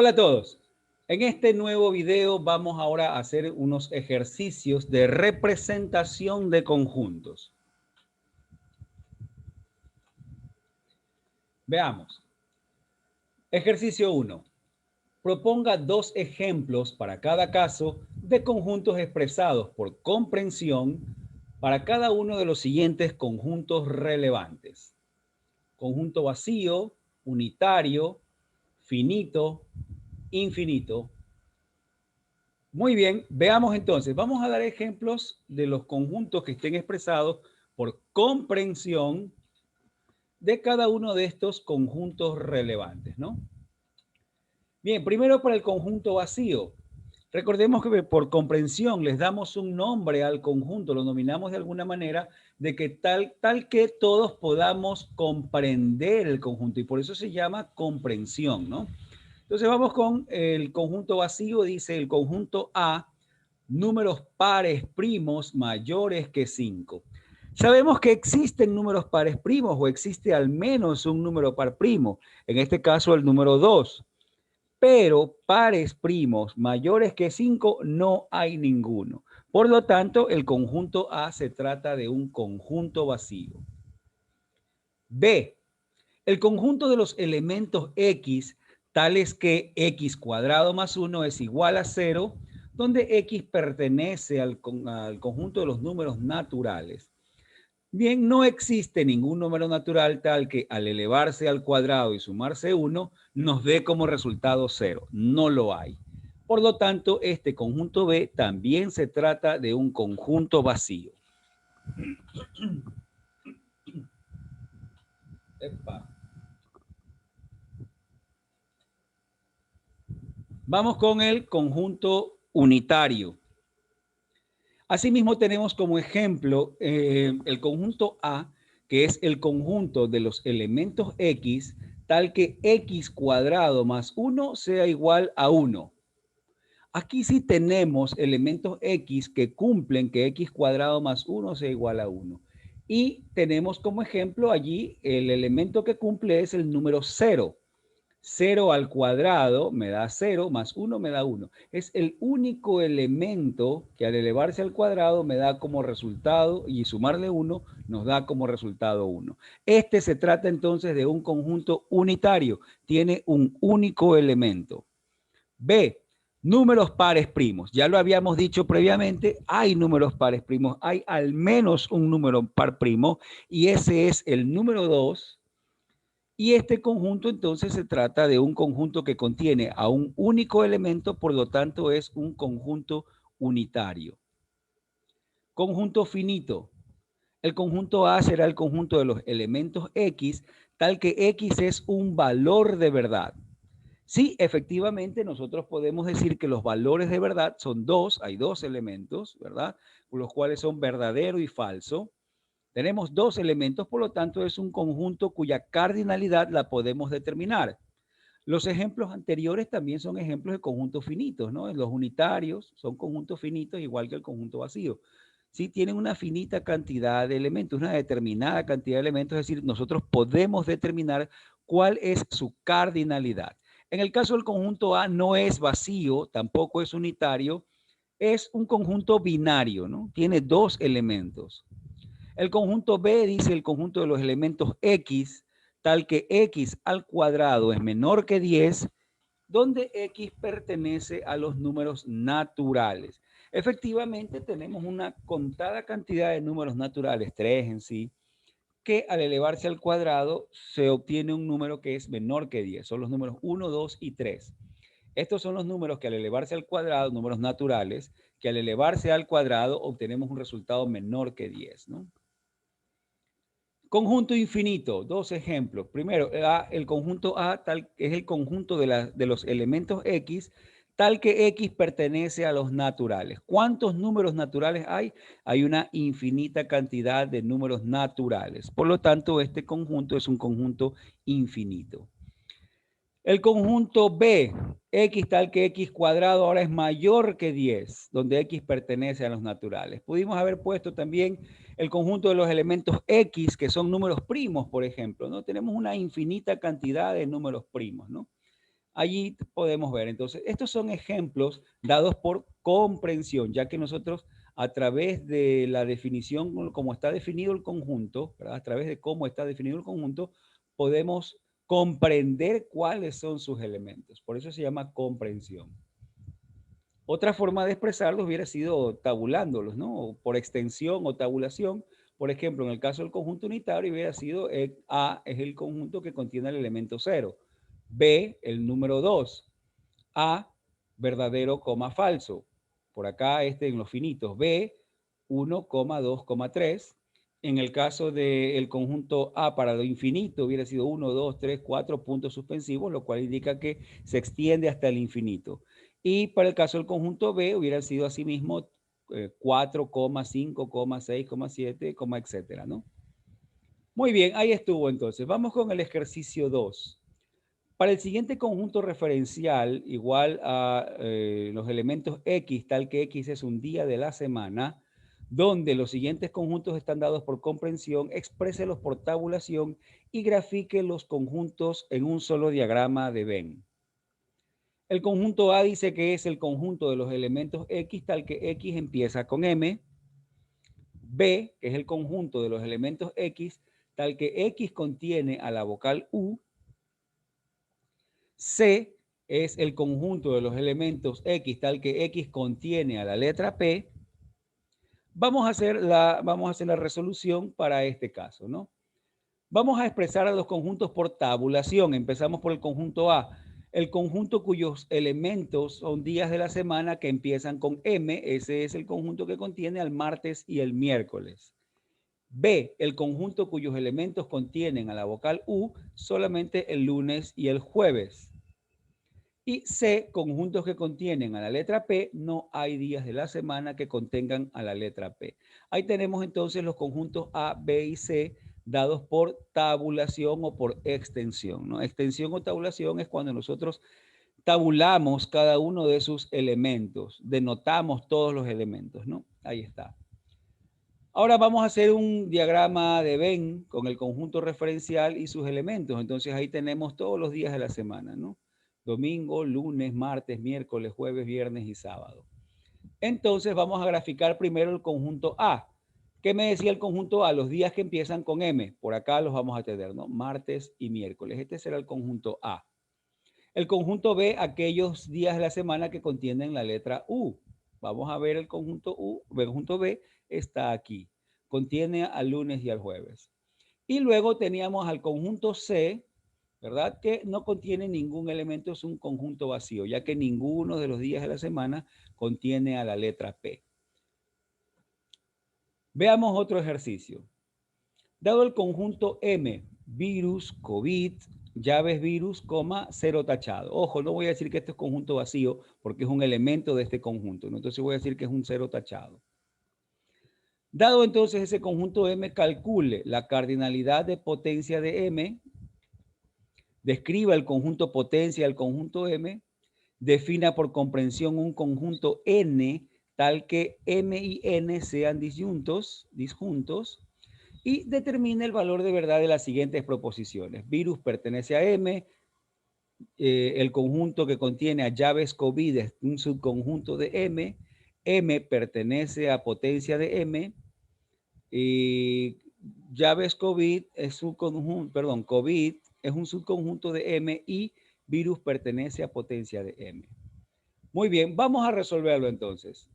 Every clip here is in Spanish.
Hola a todos. En este nuevo video vamos ahora a hacer unos ejercicios de representación de conjuntos. Veamos. Ejercicio 1. Proponga dos ejemplos para cada caso de conjuntos expresados por comprensión para cada uno de los siguientes conjuntos relevantes. Conjunto vacío, unitario, finito, infinito. Muy bien, veamos entonces. Vamos a dar ejemplos de los conjuntos que estén expresados por comprensión de cada uno de estos conjuntos relevantes, ¿no? Bien, primero para el conjunto vacío. Recordemos que por comprensión les damos un nombre al conjunto, lo nominamos de alguna manera, de que tal que todos podamos comprender el conjunto y por eso se llama comprensión, ¿no? Entonces vamos con el conjunto vacío, dice el conjunto A, números pares primos mayores que 5. Sabemos que existen números pares primos o existe al menos un número par primo, en este caso el número 2, pero pares primos mayores que 5 no hay ninguno. Por lo tanto, el conjunto A se trata de un conjunto vacío. B, el conjunto de los elementos X, tales que X cuadrado más 1 es igual a 0, donde X pertenece al conjunto de los números naturales. Bien, no existe ningún número natural tal que al elevarse al cuadrado y sumarse 1 nos dé como resultado 0. No lo hay. Por lo tanto, este conjunto B también se trata de un conjunto vacío. Epa. Vamos con el conjunto unitario. Asimismo, tenemos como ejemplo el conjunto A, que es el conjunto de los elementos X, tal que X cuadrado más 1 sea igual a 1. Aquí sí tenemos elementos X que cumplen que X cuadrado más 1 sea igual a 1. Y tenemos como ejemplo allí el elemento que cumple es el número 0. 0 al cuadrado me da 0, más 1 me da 1. Es el único elemento que al elevarse al cuadrado me da como resultado y sumarle 1 nos da como resultado 1. Este se trata entonces de un conjunto unitario. Tiene un único elemento. B, números pares primos. Ya lo habíamos dicho previamente, hay números pares primos. Hay al menos un número par primo y ese es el número 2. Y este conjunto entonces se trata de un conjunto que contiene a un único elemento, por lo tanto es un conjunto unitario. Conjunto finito. El conjunto A será el conjunto de los elementos X, tal que X es un valor de verdad. Sí, efectivamente, nosotros podemos decir que los valores de verdad son dos, hay dos elementos, ¿verdad? Los cuales son verdadero y falso. Tenemos dos elementos, por lo tanto es un conjunto cuya cardinalidad la podemos determinar. Los ejemplos anteriores también son ejemplos de conjuntos finitos, ¿no? Los unitarios son conjuntos finitos igual que el conjunto vacío. Sí, tienen una finita cantidad de elementos, una determinada cantidad de elementos, es decir, nosotros podemos determinar cuál es su cardinalidad. En el caso del conjunto A no es vacío, tampoco es unitario, es un conjunto binario, ¿no? Tiene dos elementos. El conjunto B dice el conjunto de los elementos X, tal que X al cuadrado es menor que 10, donde X pertenece a los números naturales. Efectivamente, tenemos una contada cantidad de números naturales, 3 en sí, que al elevarse al cuadrado se obtiene un número que es menor que 10. Son los números 1, 2 y 3. Estos son los números que al elevarse al cuadrado, números naturales, que al elevarse al cuadrado obtenemos un resultado menor que 10, ¿no? Conjunto infinito, dos ejemplos. Primero, el conjunto A tal, es el conjunto de los elementos X, tal que X pertenece a los naturales. ¿Cuántos números naturales hay? Hay una infinita cantidad de números naturales. Por lo tanto, este conjunto es un conjunto infinito. El conjunto B, X tal que X cuadrado ahora es mayor que 10, donde X pertenece a los naturales. Pudimos haber puesto también el conjunto de los elementos X, que son números primos, por ejemplo, ¿no? Tenemos una infinita cantidad de números primos, ¿no? Allí podemos ver. Entonces, estos son ejemplos dados por comprensión, ya que nosotros a través de la definición, como está definido el conjunto, ¿verdad? A través de cómo está definido el conjunto, podemos comprender cuáles son sus elementos. Por eso se llama comprensión. Otra forma de expresarlos hubiera sido tabulándolos, ¿no? O por extensión o tabulación. Por ejemplo, en el caso del conjunto unitario hubiera sido A es el conjunto que contiene el elemento 0. B, el número 2. A, verdadero, falso. Por acá, en los finitos. B, 1, 2, 3. En el caso del conjunto A para lo infinito hubiera sido 1, 2, 3, 4 puntos suspensivos, lo cual indica que se extiende hasta el infinito. Y para el caso del conjunto B hubiera sido asimismo 4, 5, 6, 7, etcétera, ¿no? Muy bien, ahí estuvo entonces. Vamos con el ejercicio 2. Para el siguiente conjunto referencial, igual a los elementos X, tal que X es un día de la semana, donde los siguientes conjuntos están dados por comprensión, expréselos por tabulación y grafique los conjuntos en un solo diagrama de Venn. El conjunto A dice que es el conjunto de los elementos X, tal que X empieza con M. B, que es el conjunto de los elementos X, tal que X contiene a la vocal U. C es el conjunto de los elementos X, tal que X contiene a la letra P. Vamos a hacer la resolución para este caso, ¿no? Vamos a expresar a los conjuntos por tabulación. Empezamos por el conjunto A. El conjunto cuyos elementos son días de la semana que empiezan con M. Ese es el conjunto que contiene al martes y el miércoles. B, el conjunto cuyos elementos contienen a la vocal U solamente el lunes y el jueves. Y C, conjuntos que contienen a la letra P, no hay días de la semana que contengan a la letra P. Ahí tenemos entonces los conjuntos A, B y C dados por tabulación o por extensión, ¿no? Extensión o tabulación es cuando nosotros tabulamos cada uno de sus elementos, denotamos todos los elementos, ¿no? Ahí está. Ahora vamos a hacer un diagrama de Venn con el conjunto referencial y sus elementos. Entonces ahí tenemos todos los días de la semana, ¿no? Domingo, lunes, martes, miércoles, jueves, viernes y sábado. Entonces vamos a graficar primero el conjunto A. ¿Qué me decía el conjunto A? Los días que empiezan con M. Por acá los vamos a tener, ¿no? Martes y miércoles. Este será el conjunto A. El conjunto B, aquellos días de la semana que contienen la letra U. Vamos a ver el conjunto U. El conjunto B está aquí. Contiene al lunes y al jueves. Y luego teníamos al conjunto C, ¿verdad? Que no contiene ningún elemento, es un conjunto vacío, ya que ninguno de los días de la semana contiene a la letra P. Veamos otro ejercicio. Dado el conjunto M, virus, COVID, llaves virus, cero tachado. Ojo, no voy a decir que este es conjunto vacío porque es un elemento de este conjunto, ¿no? Entonces voy a decir que es un cero tachado. Dado entonces ese conjunto M, calcule la cardinalidad de potencia de M, describa el conjunto potencia del conjunto M, defina por comprensión un conjunto N tal que M y N sean disjuntos, y determine el valor de verdad de las siguientes proposiciones. Virus pertenece a M, el conjunto que contiene a llaves COVID es un subconjunto de M, M pertenece a potencia de M, y llaves COVID es un conjunto, perdón, COVID es un subconjunto de M y virus pertenece a potencia de M. Muy bien, vamos a resolverlo entonces.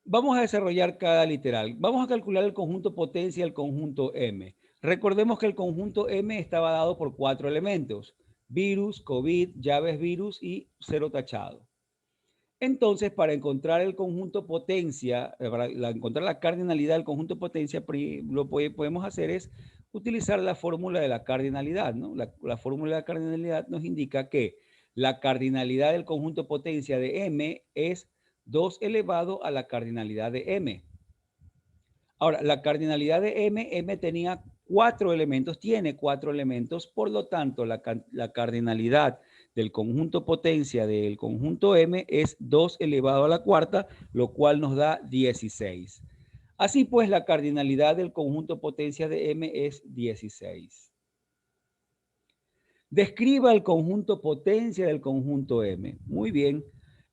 Vamos a desarrollar cada literal. Vamos a calcular el conjunto potencia y el conjunto M. Recordemos que el conjunto M estaba dado por 4 elementos: virus, COVID, llaves virus y cero tachado. Entonces, para encontrar el conjunto potencia, para encontrar la cardinalidad del conjunto potencia, lo que podemos hacer es utilizar la fórmula de la cardinalidad, ¿no? La fórmula de la cardinalidad nos indica que la cardinalidad del conjunto potencia de M es 2 elevado a la cardinalidad de M. Ahora, la cardinalidad de M tenía 4 elementos, tiene 4 elementos, por lo tanto, la cardinalidad del conjunto potencia del conjunto M es 2 elevado a la cuarta, lo cual nos da 16. Así pues, la cardinalidad del conjunto potencia de M es 16. Describa el conjunto potencia del conjunto M. Muy bien.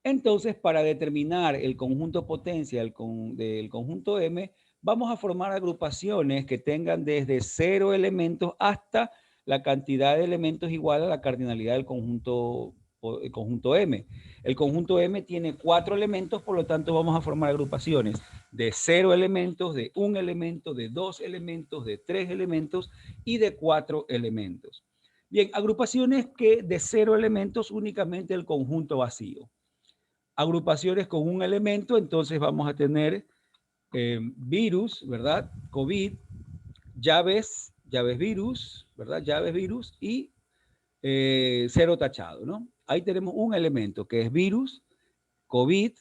Entonces, para determinar el conjunto potencia del conjunto M, vamos a formar agrupaciones que tengan desde 0 elementos hasta la cantidad de elementos igual a la cardinalidad del conjunto M. El conjunto M tiene 4 elementos, por lo tanto vamos a formar agrupaciones de 0 elementos, de 1 elemento, de 2 elementos, de 3 elementos y de 4 elementos. Bien, agrupaciones que de 0 elementos únicamente el conjunto vacío. Agrupaciones con un elemento, entonces vamos a tener virus, ¿verdad? COVID, llaves virus, ¿verdad? Llaves virus y 0 tachado, ¿no? Ahí tenemos un elemento que es virus, COVID,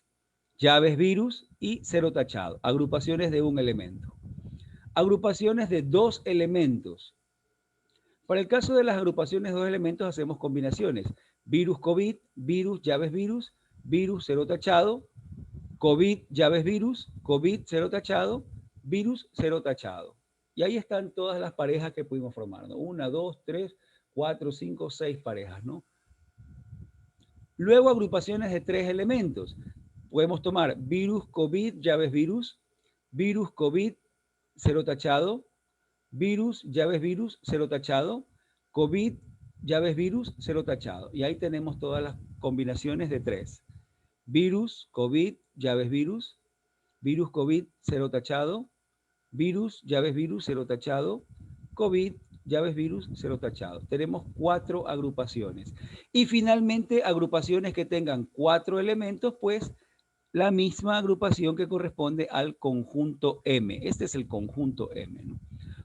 llaves virus y 0 tachado. Agrupaciones de un elemento. Agrupaciones de 2 elementos. Para el caso de las agrupaciones de 2 elementos hacemos combinaciones. Virus COVID, virus, llaves virus, virus 0 tachado, COVID, llaves virus, COVID 0 tachado, virus 0 tachado. Y ahí están todas las parejas que pudimos formar, ¿no? 1, 2, 3, 4, 5, 6 parejas, ¿no? Luego agrupaciones de 3 elementos. Podemos tomar virus, COVID, llaves virus, virus, COVID, 0 tachado, virus, llaves virus, 0 tachado, COVID, llaves virus, 0 tachado. Y ahí tenemos todas las combinaciones de 3. Virus, COVID, llaves virus, virus, COVID, 0 tachado, virus, llaves virus, 0 tachado, COVID, llaves virus, 0 tachado. Tenemos 4 agrupaciones. Y finalmente, agrupaciones que tengan 4 elementos, pues la misma agrupación que corresponde al conjunto M. Este es el conjunto M, ¿no?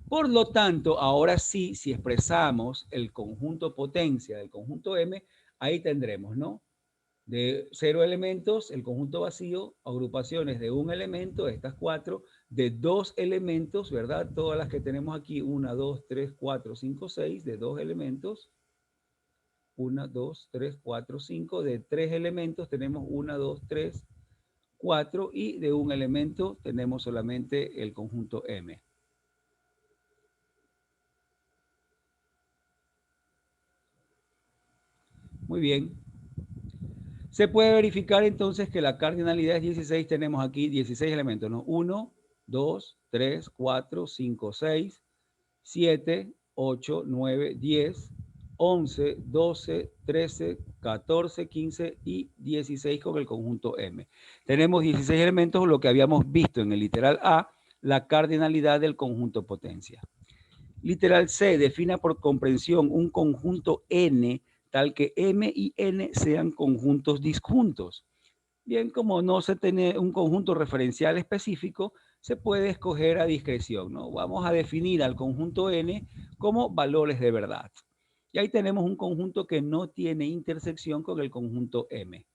Por lo tanto, ahora sí, si expresamos el conjunto potencia del conjunto M, ahí tendremos, ¿no? De 0 elementos, el conjunto vacío, agrupaciones de un elemento, estas 4, de 2 elementos, ¿verdad? Todas las que tenemos aquí, 1, 2, 3, 4, 5, 6, de 2 elementos. 1, 2, 3, 4, 5. De 3 elementos tenemos 1, 2, 3, 4. Y de un elemento tenemos solamente el conjunto M. Muy bien. Se puede verificar entonces que la cardinalidad es 16. Tenemos aquí 16 elementos, ¿no? 1, 2, 3, 4, 5, 6, 7, 8, 9, 10, 11, 12, 13, 14, 15 y 16 con el conjunto M. Tenemos 16 elementos, lo que habíamos visto en el literal A, la cardinalidad del conjunto potencia. Literal C, defina por comprensión un conjunto N tal que M y N sean conjuntos disjuntos. Bien, como no se tiene un conjunto referencial específico, se puede escoger a discreción, ¿no? Vamos a definir al conjunto N como valores de verdad. Y ahí tenemos un conjunto que no tiene intersección con el conjunto M,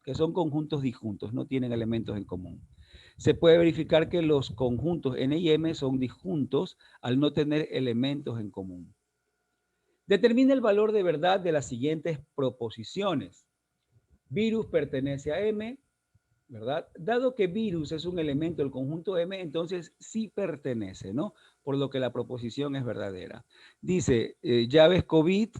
que son conjuntos disjuntos, no tienen elementos en común. Se puede verificar que los conjuntos N y M son disjuntos al no tener elementos en común. Determina el valor de verdad de las siguientes proposiciones. Virus pertenece a M, ¿verdad? Dado que virus es un elemento del conjunto M, entonces sí pertenece, ¿no? Por lo que la proposición es verdadera. Dice, llaves COVID,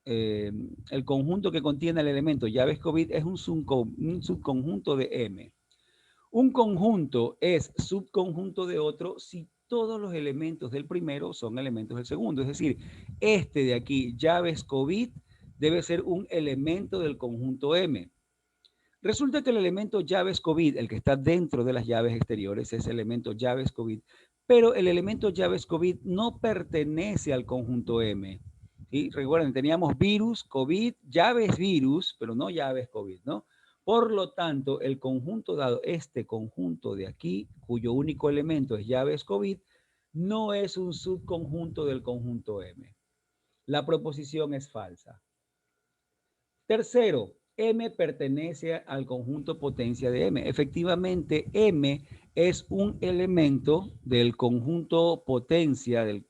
el conjunto que contiene el elemento llaves COVID es un subconjunto de M. Un conjunto es subconjunto de otro si todos los elementos del primero son elementos del segundo. Es decir, este de aquí, llaves COVID, debe ser un elemento del conjunto M. Resulta que el elemento llaves COVID, el que está dentro de las llaves exteriores, es el elemento llaves COVID, pero el elemento llaves COVID no pertenece al conjunto M. ¿Sí? Recuerden, teníamos virus, COVID, llaves virus, pero no llaves COVID, ¿no? Por lo tanto, el conjunto dado, este conjunto de aquí, cuyo único elemento es llaves COVID, no es un subconjunto del conjunto M. La proposición es falsa. Tercero, M pertenece al conjunto potencia de M. Efectivamente, M es un elemento del conjunto potencia, del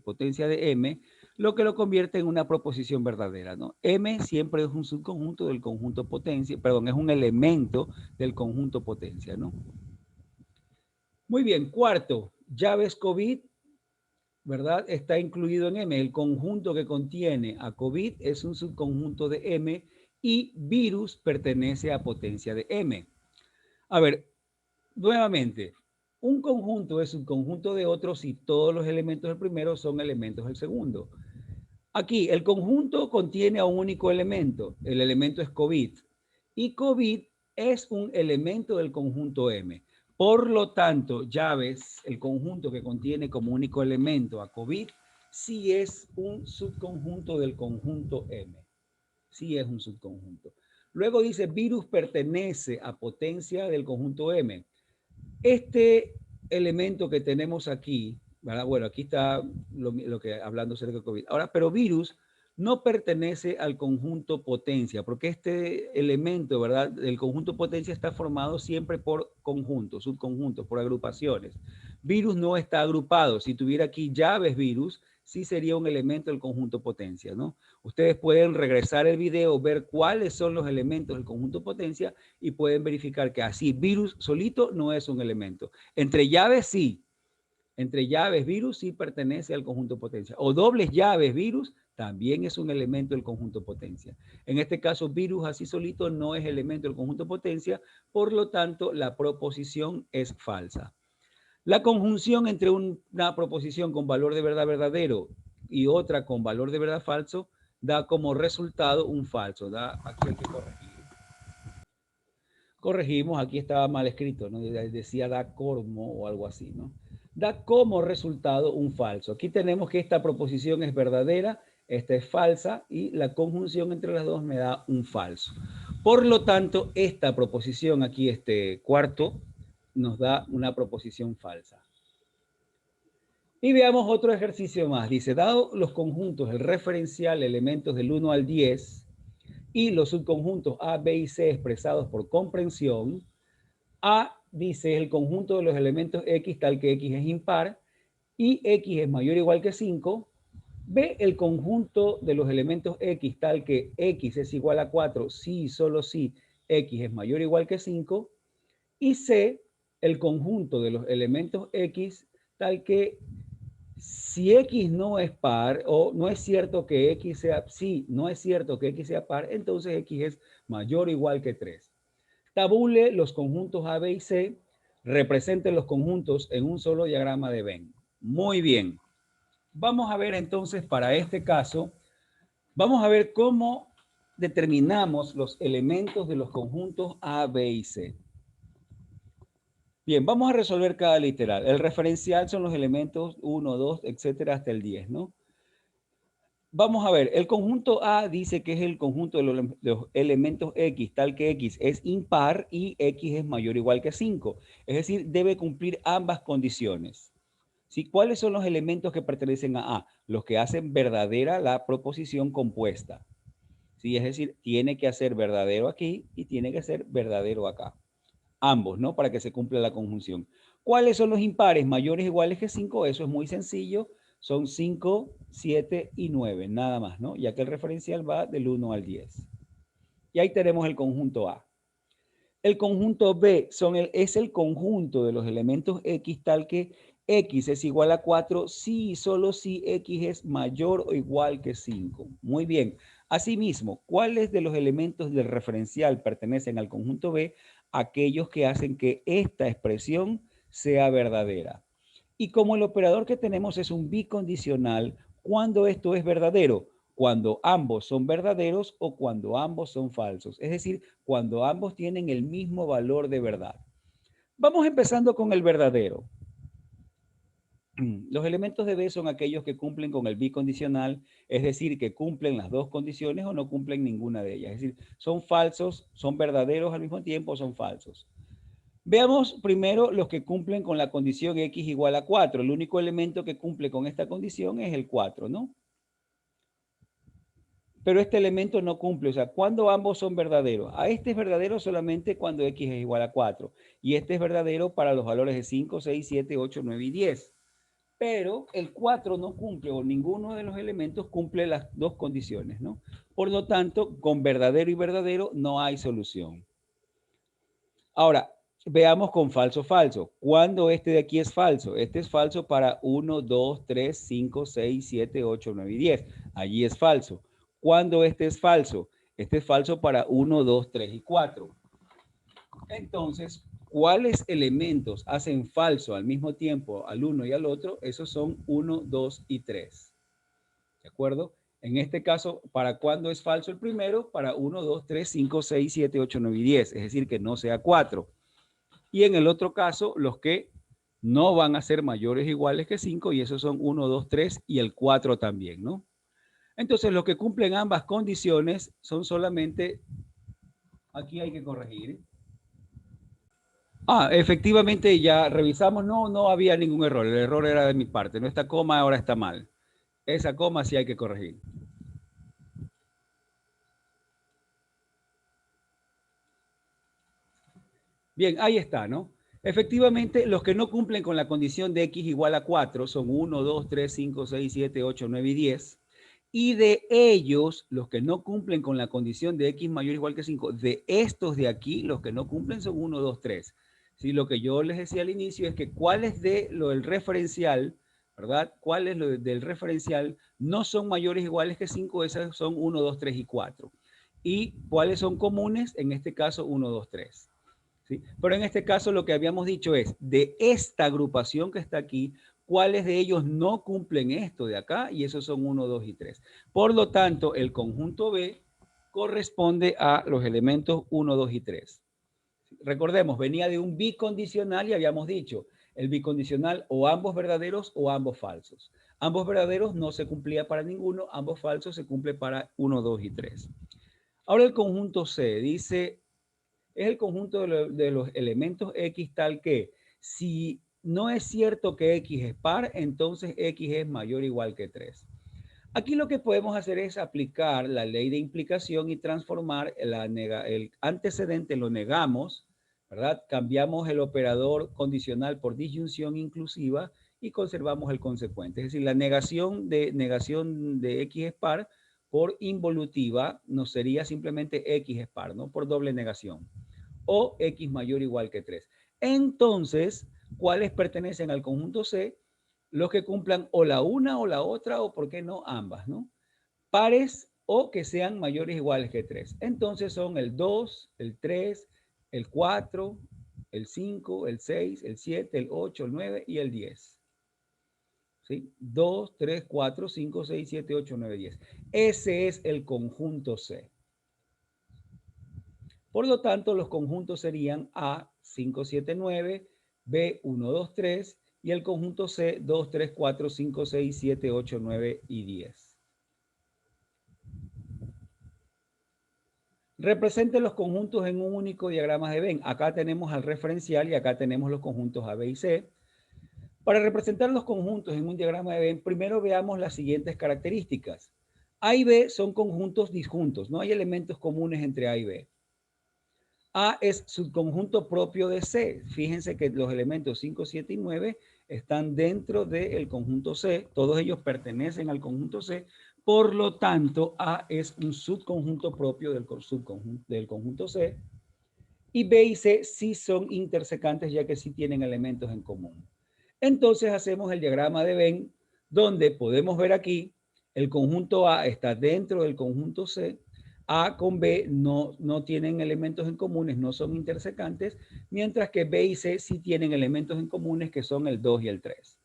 potencia de M, lo que lo convierte en una proposición verdadera, ¿no? M siempre es un subconjunto del conjunto potencia, perdón, es un elemento del conjunto potencia, ¿no? Muy bien, cuarto, llaves COVID ¿verdad? Está incluido en M. El conjunto que contiene a COVID es un subconjunto de M y virus pertenece a potencia de M. A ver, nuevamente, un conjunto es subconjunto de otro si todos los elementos del primero son elementos del segundo. Aquí, el conjunto contiene a un único elemento. El elemento es COVID. Y COVID es un elemento del conjunto M. Por lo tanto, llaves, el conjunto que contiene como único elemento a COVID, sí es un subconjunto del conjunto M. Sí es un subconjunto. Luego dice, virus pertenece a potencia del conjunto M. Este elemento que tenemos aquí, ¿verdad? Bueno, aquí está lo que hablando acerca de COVID. Ahora, pero virus no pertenece al conjunto potencia, porque este elemento, ¿verdad? El conjunto potencia está formado siempre por conjuntos, subconjuntos, por agrupaciones. Virus no está agrupado. Si tuviera aquí llaves virus, sí sería un elemento del conjunto potencia, ¿no? Ustedes pueden regresar el video, ver cuáles son los elementos del conjunto potencia y pueden verificar que así virus solito no es un elemento. Entre llaves sí. Entre llaves virus sí pertenece al conjunto potencia. O dobles llaves virus también es un elemento del conjunto potencia. En este caso, virus así solito no es elemento del conjunto potencia, por lo tanto, la proposición es falsa. La conjunción entre una proposición con valor de verdad verdadero y otra con valor de verdad falso da como resultado un falso. Aquí hay que corregir. Corregimos, aquí estaba mal escrito, ¿no? Decía da como o algo así, ¿no? Da como resultado un falso. Aquí tenemos que esta proposición es verdadera, esta es falsa y la conjunción entre las dos me da un falso. Por lo tanto, esta proposición aquí, este cuarto, nos da una proposición falsa. Y veamos otro ejercicio más. Dice, dado los conjuntos, el referencial, elementos del 1 al 10 y los subconjuntos A, B y C expresados por comprensión, A dice el conjunto de los elementos X tal que X es impar y X es mayor o igual que 5. B, el conjunto de los elementos X tal que X es igual a 4 si y solo si X es mayor o igual que 5. Y C, el conjunto de los elementos X tal que si X no es par o no es cierto que X sea, si no es cierto que X sea par, entonces X es mayor o igual que 3. Tabule los conjuntos A, B y C, representen los conjuntos en un solo diagrama de Venn. Muy bien. Vamos a ver entonces para este caso, vamos a ver cómo determinamos los elementos de los conjuntos A, B y C. Bien, vamos a resolver cada literal. El referencial son los elementos 1, 2, etcétera, hasta el 10, ¿no? Vamos a ver, el conjunto A dice que es el conjunto de los elementos X, tal que X es impar y X es mayor o igual que 5. Es decir, debe cumplir ambas condiciones. ¿Sí? ¿Cuáles son los elementos que pertenecen a A? Los que hacen verdadera la proposición compuesta. ¿Sí? Es decir, tiene que hacer verdadero aquí y tiene que ser verdadero acá. Ambos, ¿no? Para que se cumpla la conjunción. ¿Cuáles son los impares mayores o iguales que 5? Eso es muy sencillo. Son 5, 7 y 9, nada más, ¿no? Ya que el referencial va del 1 al 10. Y ahí tenemos el conjunto A. El conjunto B es el conjunto de los elementos X tal que X es igual a 4 si y solo si X es mayor o igual que 5. Muy bien. Asimismo, ¿cuáles de los elementos del referencial pertenecen al conjunto B? Aquellos que hacen que esta expresión sea verdadera. Y como el operador que tenemos es un bicondicional, ¿cuándo esto es verdadero? Cuando ambos son verdaderos o cuando ambos son falsos. Es decir, cuando ambos tienen el mismo valor de verdad. Vamos empezando con el verdadero. Los elementos de B son aquellos que cumplen con el bicondicional, es decir, que cumplen las dos condiciones o no cumplen ninguna de ellas. Es decir, son falsos, son verdaderos al mismo tiempo, son falsos. Veamos primero los que cumplen con la condición X igual a 4. El único elemento que cumple con esta condición es el 4, ¿no? Pero este elemento no cumple, o sea, cuando ambos son verdaderos. A este es verdadero solamente cuando X es igual a 4. Y este es verdadero para los valores de 5, 6, 7, 8, 9 y 10. Pero el 4 no cumple, o ninguno de los elementos cumple las dos condiciones, ¿no? Por lo tanto, con verdadero y verdadero no hay solución. Ahora, veamos con falso, falso. ¿Cuándo este de aquí es falso? Este es falso para 1, 2, 3, 5, 6, 7, 8, 9 y 10. Allí es falso. ¿Cuándo este es falso? Este es falso para 1, 2, 3 y 4. Entonces, ¿cuáles elementos hacen falso al mismo tiempo al uno y al otro? Esos son 1, 2 y 3. ¿De acuerdo? En este caso, ¿para cuándo es falso el primero? Para 1, 2, 3, 5, 6, 7, 8, 9 y 10. Es decir, que no sea 4. Y en el otro caso, los que no van a ser mayores o iguales que 5, y esos son 1, 2, 3 y el 4 también, ¿no? Entonces, los que cumplen ambas condiciones son solamente, aquí hay que corregir. Efectivamente ya revisamos, no había ningún error, el error era de mi parte, no, esta coma ahora está mal. Esa coma sí hay que corregir. Bien, ahí está, ¿no? Efectivamente, los que no cumplen con la condición de x igual a 4 son 1, 2, 3, 5, 6, 7, 8, 9 y 10. Y de ellos, los que no cumplen con la condición de x mayor o igual que 5, de estos de aquí, los que no cumplen son 1, 2, 3. ¿Sí? Lo que yo les decía al inicio es que cuáles de lo del referencial, ¿verdad? Cuáles del referencial no son mayores o iguales que 5, esas son 1, 2, 3 y 4. ¿Y cuáles son comunes? En este caso, 1, 2, 3. ¿Sí? Pero en este caso lo que habíamos dicho es, de esta agrupación que está aquí, ¿cuáles de ellos no cumplen esto de acá? Y esos son 1, 2 y 3. Por lo tanto, el conjunto B corresponde a los elementos 1, 2 y 3. Recordemos, venía de un bicondicional y habíamos dicho, el bicondicional o ambos verdaderos o ambos falsos. Ambos verdaderos no se cumplía para ninguno, ambos falsos se cumple para 1, 2 y 3. Ahora el conjunto C dice, es el conjunto de los elementos X tal que si no es cierto que X es par, entonces X es mayor o igual que 3. Aquí lo que podemos hacer es aplicar la ley de implicación y transformar el antecedente, lo negamos, ¿verdad? Cambiamos el operador condicional por disyunción inclusiva y conservamos el consecuente. Es decir, la negación de X es par por involutiva nos sería simplemente X es par, ¿no? Por doble negación o X mayor o igual que 3. Entonces, ¿cuáles pertenecen al conjunto C? Los que cumplan o la una o la otra o, ¿por qué no, ambas, ¿no? Pares o que sean mayores o iguales que 3. Entonces son el 2, el 3, el 4, el 5, el 6, el 7, el 8, el 9 y el 10. ¿Sí? 2, 3, 4, 5, 6, 7, 8, 9, 10. Ese es el conjunto C. Por lo tanto, los conjuntos serían A, 5, 7, 9, B, 1, 2, 3 y el conjunto C, 2, 3, 4, 5, 6, 7, 8, 9 y 10. Represente los conjuntos en un único diagrama de Venn. Acá tenemos al referencial y acá tenemos los conjuntos A, B y C. Para representar los conjuntos en un diagrama de Venn, primero veamos las siguientes características. A y B son conjuntos disjuntos, no hay elementos comunes entre A y B. A es subconjunto propio de C. Fíjense que los elementos 5, 7 y 9 están dentro del conjunto C. Todos ellos pertenecen al conjunto C. Por lo tanto, A es un subconjunto propio del conjunto C. Y B y C sí son intersecantes, ya que sí tienen elementos en común. Entonces hacemos el diagrama de Venn, donde podemos ver aquí el conjunto A está dentro del conjunto C. A con B no tienen elementos en comunes, no son intersecantes, mientras que B y C sí tienen elementos en comunes, que son el 2 y el 3.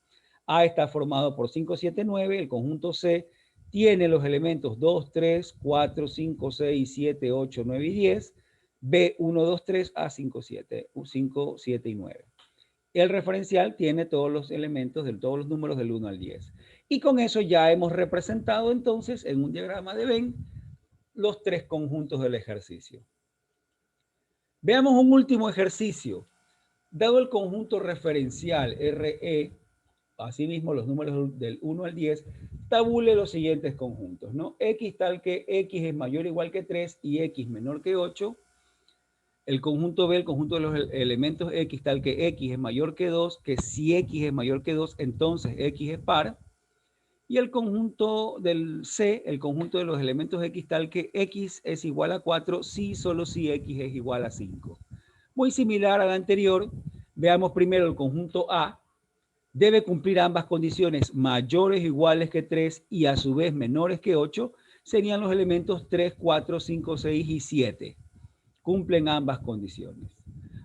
A está formado por 5, 7, 9, el conjunto C tiene los elementos 2, 3, 4, 5, 6, 7, 8, 9 y 10. B, 1, 2, 3, A, 5, 7, 5, 7 y 9. El referencial tiene todos los elementos de todos los números del 1 al 10. Y con eso ya hemos representado entonces en un diagrama de Venn los tres conjuntos del ejercicio. Veamos un último ejercicio. Dado el conjunto referencial RE, asimismo los números del 1 al 10, tabule los siguientes conjuntos, ¿no? X tal que X es mayor o igual que 3 y X menor que 8. El conjunto B, el conjunto de los elementos X tal que X es mayor que 2, que si X es mayor que 2, entonces X es par. Y el conjunto del C, el conjunto de los elementos X tal que X es igual a 4, si solo si X es igual a 5. Muy similar al anterior, veamos primero el conjunto A. Debe cumplir ambas condiciones mayores o iguales que 3 y a su vez menores que 8. Serían los elementos 3, 4, 5, 6 y 7. Cumplen ambas condiciones.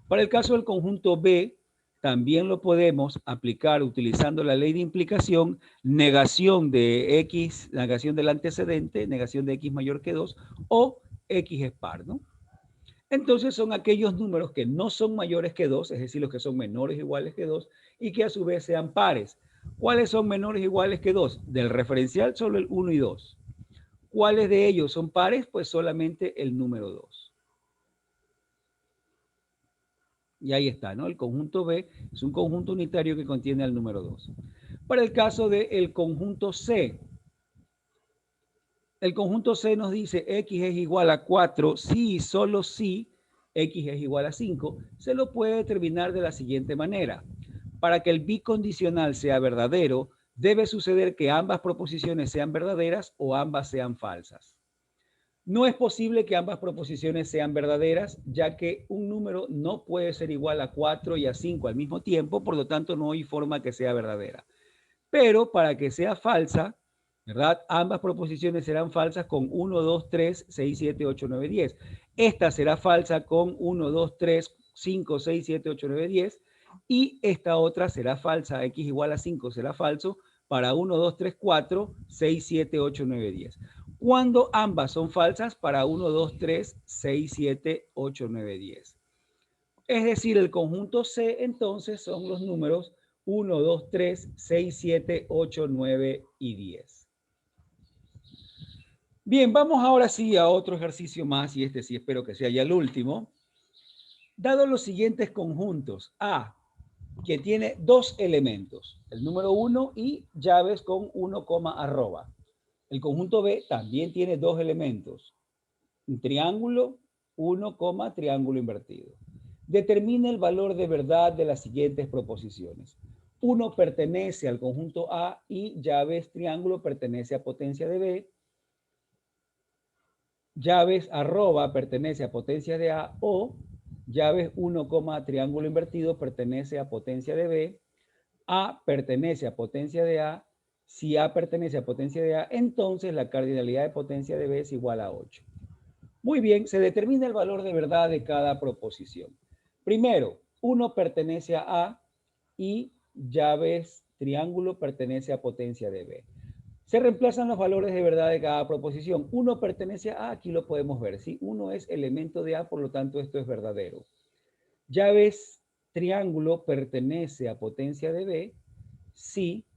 Para el caso del conjunto B, también lo podemos aplicar utilizando la ley de implicación, negación de X, negación del antecedente, negación de X mayor que 2 o X es par, ¿no? Entonces son aquellos números que no son mayores que 2, es decir, los que son menores o iguales que 2 y que a su vez sean pares. ¿Cuáles son menores o iguales que 2? Del referencial solo el 1 y 2. ¿Cuáles de ellos son pares? Pues solamente el número 2. Y ahí está, ¿no? El conjunto B es un conjunto unitario que contiene al número 2. Para el caso del conjunto C, el conjunto C nos dice X es igual a 4 si y solo si X es igual a 5. Se lo puede determinar de la siguiente manera. Para que el bicondicional sea verdadero, debe suceder que ambas proposiciones sean verdaderas o ambas sean falsas. No es posible que ambas proposiciones sean verdaderas, ya que un número no puede ser igual a 4 y a 5 al mismo tiempo, por lo tanto no hay forma que sea verdadera. Pero para que sea falsa, ¿verdad? Ambas proposiciones serán falsas con 1, 2, 3, 6, 7, 8, 9, 10. Esta será falsa con 1, 2, 3, 5, 6, 7, 8, 9, 10. Y esta otra será falsa, X igual a 5 será falso para 1, 2, 3, 4, 6, 7, 8, 9, 10. Cuando ambas son falsas para 1, 2, 3, 6, 7, 8, 9, 10. Es decir, el conjunto C entonces son los números 1, 2, 3, 6, 7, 8, 9 y 10. Bien, vamos ahora sí a otro ejercicio más y este sí espero que sea ya el último. Dado los siguientes conjuntos, A, que tiene dos elementos, el número 1 y llaves con 1, arroba. El conjunto B también tiene dos elementos, un triángulo, 1, triángulo invertido. Determina el valor de verdad de las siguientes proposiciones. 1 pertenece al conjunto A y llaves triángulo pertenece a potencia de B. Llaves arroba pertenece a potencia de A o llaves 1, triángulo invertido pertenece a potencia de B. A pertenece a potencia de A. Si A pertenece a potencia de A, entonces la cardinalidad de potencia de B es igual a 8. Muy bien, se determina el valor de verdad de cada proposición. Primero, 1 pertenece a A y llaves triángulo pertenece a potencia de B. Se reemplazan los valores de verdad de cada proposición. 1 pertenece a A, aquí lo podemos ver. ¿Sí? 1 es elemento de A, por lo tanto esto es verdadero. Llaves triángulo pertenece a potencia de B. Si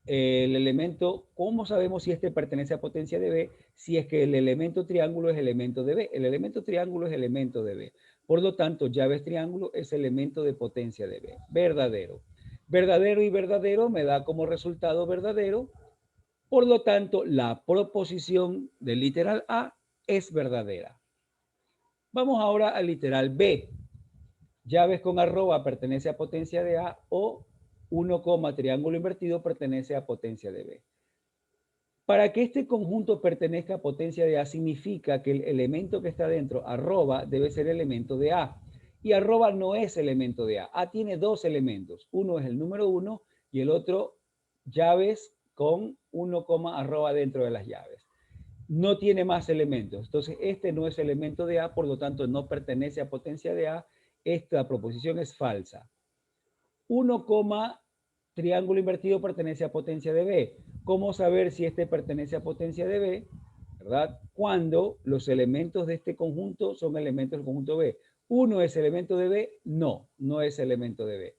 el elemento, ¿cómo sabemos si este pertenece a potencia de B? Si es que el elemento triángulo es elemento de B. El elemento triángulo es elemento de B. Por lo tanto, llaves triángulo es elemento de potencia de B. Verdadero. Verdadero y verdadero me da como resultado verdadero. Por lo tanto, la proposición del literal A es verdadera. Vamos ahora al literal B. Llaves con arroba pertenece a potencia de A o 1, triángulo invertido pertenece a potencia de B. Para que este conjunto pertenezca a potencia de A significa que el elemento que está dentro, arroba, debe ser elemento de A. Y arroba no es elemento de A. A tiene dos elementos. Uno es el número 1 y el otro llaves con 1, arroba dentro de las llaves. No tiene más elementos. Entonces, este no es elemento de A, por lo tanto, no pertenece a potencia de A. Esta proposición es falsa. 1, triángulo invertido pertenece a potencia de B. ¿Cómo saber si este pertenece a potencia de B? ¿Verdad? Cuando los elementos de este conjunto son elementos del conjunto B. ¿1 es elemento de B? No, no es elemento de B.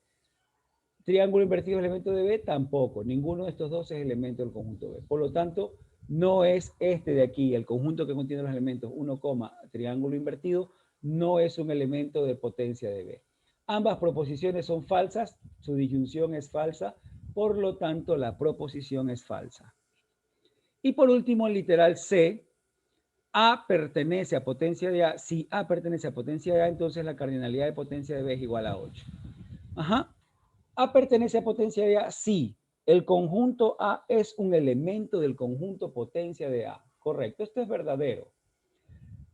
Triángulo invertido es elemento de B, tampoco. Ninguno de estos dos es elemento del conjunto B. Por lo tanto, no es este de aquí, el conjunto que contiene los elementos 1, triángulo invertido, no es un elemento de potencia de B. Ambas proposiciones son falsas, su disyunción es falsa, por lo tanto, la proposición es falsa. Y por último, el literal C, A pertenece a potencia de A. Si A pertenece a potencia de A, entonces la cardinalidad de potencia de B es igual a 8. Ajá. A pertenece a potencia de A, sí. El conjunto A es un elemento del conjunto potencia de A. Correcto, esto es verdadero.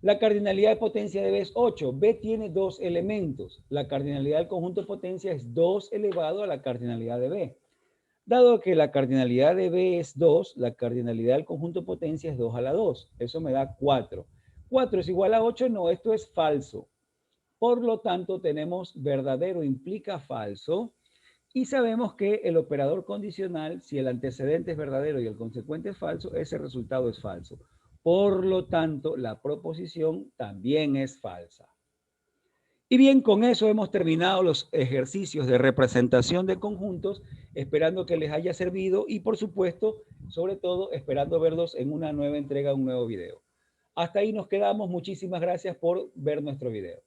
La cardinalidad de potencia de B es 8. B tiene dos elementos. La cardinalidad del conjunto de potencia es 2 elevado a la cardinalidad de B. Dado que la cardinalidad de B es 2, la cardinalidad del conjunto de potencia es 2 a la 2. Eso me da 4. 4 es igual a 8. No, esto es falso. Por lo tanto, tenemos verdadero implica falso. Y sabemos que el operador condicional, si el antecedente es verdadero y el consecuente es falso, ese resultado es falso. Por lo tanto, la proposición también es falsa. Y bien, con eso hemos terminado los ejercicios de representación de conjuntos, esperando que les haya servido y, por supuesto, sobre todo, esperando verlos en una nueva entrega, un nuevo video. Hasta ahí nos quedamos. Muchísimas gracias por ver nuestro video.